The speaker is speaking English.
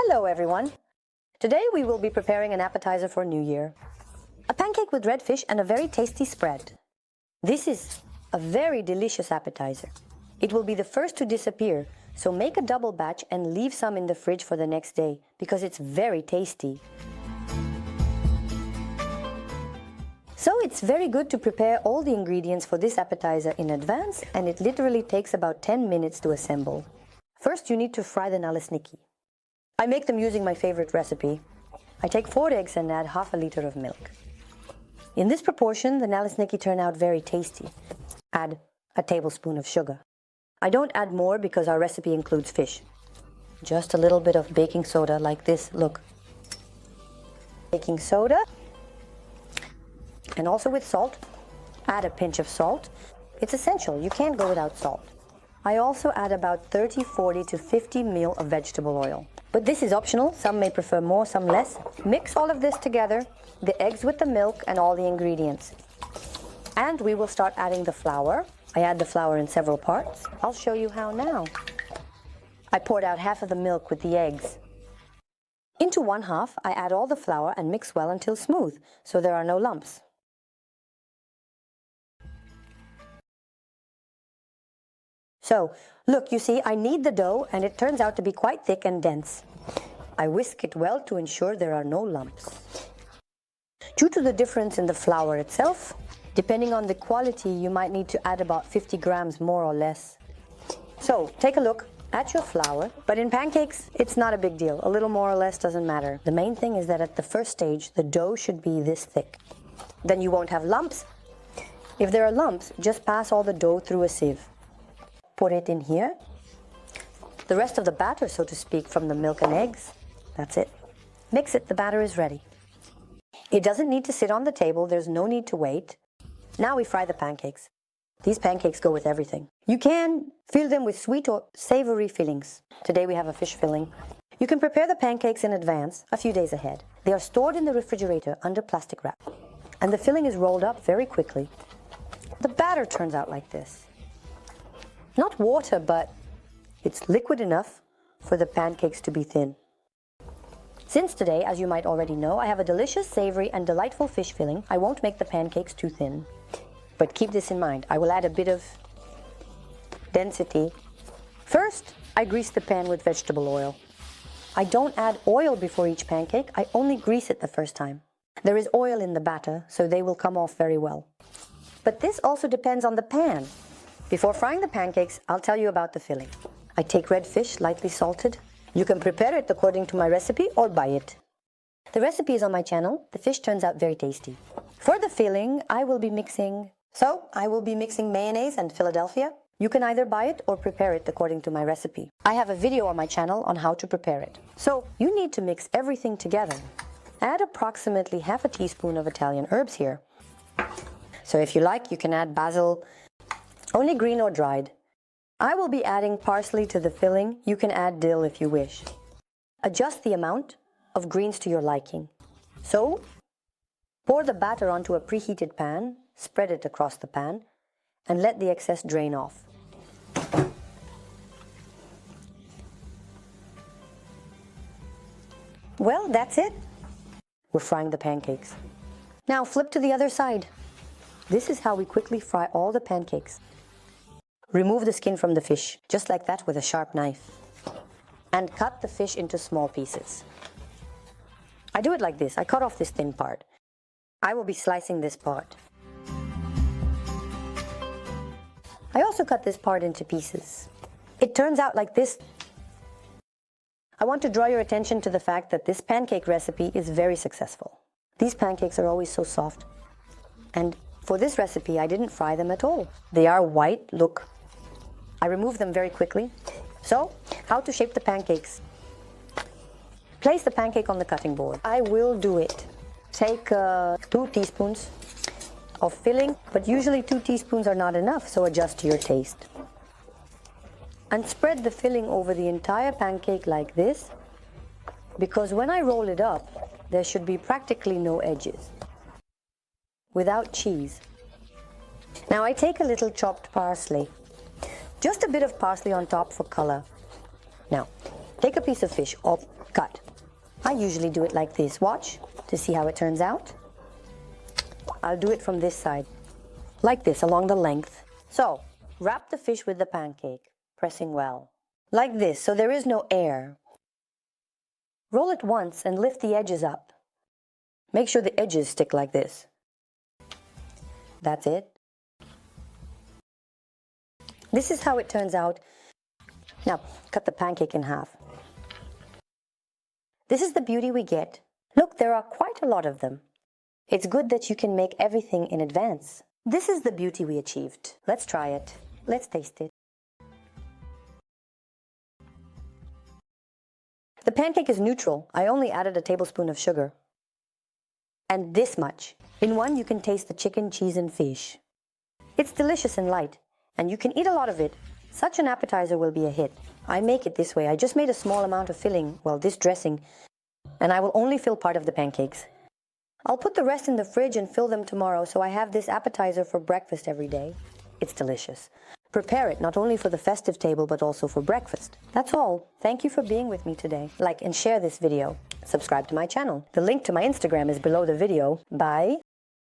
Hello everyone! Today we will be preparing an appetizer for New Year. A pancake with red fish and a very tasty spread. This is a very delicious appetizer. It will be the first to disappear, so make a double batch and leave some in the fridge for the next day because it's very tasty. So it's very good to prepare all the ingredients for this appetizer in advance, and it literally takes about 10 minutes to assemble. First you need to fry the nalesniki. I make them using my favorite recipe. I take 4 eggs and add half a liter of milk. In this proportion, the nalesniki turn out very tasty. Add a tablespoon of sugar. I don't add more because our recipe includes fish. Just a little bit of baking soda like this, look. Baking soda. And also with salt. Add a pinch of salt. It's essential, you can't go without salt. I also add about 30, 40 to 50 ml of vegetable oil. But this is optional, some may prefer more, some less. Mix all of this together, the eggs with the milk and all the ingredients. And we will start adding the flour. I add the flour in several parts. I'll show you how now. I poured out half of the milk with the eggs. Into 1/2, I add all the flour and mix well until smooth, so there are no lumps. So, look, you see, I knead the dough and it turns out to be quite thick and dense. I whisk it well to ensure there are no lumps. Due to the difference in the flour itself, depending on the quality, you might need to add about 50 grams more or less. So, take a look at your flour, but in pancakes, it's not a big deal. A little more or less doesn't matter. The main thing is that at the first stage, the dough should be this thick. Then you won't have lumps. If there are lumps, just pass all the dough through a sieve. Put it in here. The rest of the batter, so to speak, from the milk and eggs. That's it. Mix it, the batter is ready. It doesn't need to sit on the table, there's no need to wait. Now we fry the pancakes. These pancakes go with everything. You can fill them with sweet or savory fillings. Today we have a fish filling. You can prepare the pancakes in advance, a few days ahead. They are stored in the refrigerator under plastic wrap. And the filling is rolled up very quickly. The batter turns out like this. Not water, but it's liquid enough for the pancakes to be thin. Since today, as you might already know, I have a delicious, savory and delightful fish filling, I won't make the pancakes too thin. But keep this in mind, I will add a bit of density. First, I grease the pan with vegetable oil. I don't add oil before each pancake, I only grease it the first time. There is oil in the batter, so they will come off very well. But this also depends on the pan. Before frying the pancakes, I'll tell you about the filling. I take red fish, lightly salted. You can prepare it according to my recipe or buy it. The recipe is on my channel. The fish turns out very tasty. For the filling, I will be mixing mayonnaise and Philadelphia. You can either buy it or prepare it according to my recipe. I have a video on my channel on how to prepare it. So you need to mix everything together. Add approximately half a teaspoon of Italian herbs here. So if you like, you can add basil, only green or dried. I will be adding parsley to the filling. You can add dill if you wish. Adjust the amount of greens to your liking. So, pour the batter onto a preheated pan, spread it across the pan, and let the excess drain off. Well, that's it. We're frying the pancakes. Now flip to the other side. This is how we quickly fry all the pancakes. Remove the skin from the fish, just like that with a sharp knife. And cut the fish into small pieces. I do it like this. I cut off this thin part. I will be slicing this part. I also cut this part into pieces. It turns out like this. I want to draw your attention to the fact that this pancake recipe is very successful. These pancakes are always so soft. And for this recipe, I didn't fry them at all. They are white, look. I remove them very quickly. So, how to shape the pancakes? Place the pancake on the cutting board. I will do it. Take 2 teaspoons of filling, but usually 2 teaspoons are not enough, so adjust to your taste. And spread the filling over the entire pancake like this, because when I roll it up, there should be practically no edges. Without cheese. Now I take a little chopped parsley. Just a bit of parsley on top for color. Now, take a piece of fish, or cut. I usually do it like this. Watch to see how it turns out. I'll do it from this side, like this, along the length. So, wrap the fish with the pancake, pressing well. Like this, so there is no air. Roll it once and lift the edges up. Make sure the edges stick like this. That's it. This is how it turns out. Now, cut the pancake in half. This is the beauty we get. Look, there are quite a lot of them. It's good that you can make everything in advance. This is the beauty we achieved. Let's try it. Let's taste it. The pancake is neutral. I only added a tablespoon of sugar. And this much. In one, you can taste the chicken, cheese, and fish. It's delicious and light, and you can eat a lot of it. Such an appetizer will be a hit. I make it this way. I just made a small amount of filling, well, this dressing, and I will only fill part of the pancakes. I'll put the rest in the fridge and fill them tomorrow, so I have this appetizer for breakfast every day. It's delicious. Prepare it not only for the festive table, but also for breakfast. That's all. Thank you for being with me today. Like and share this video. Subscribe to my channel. The link to my Instagram is below the video. Bye.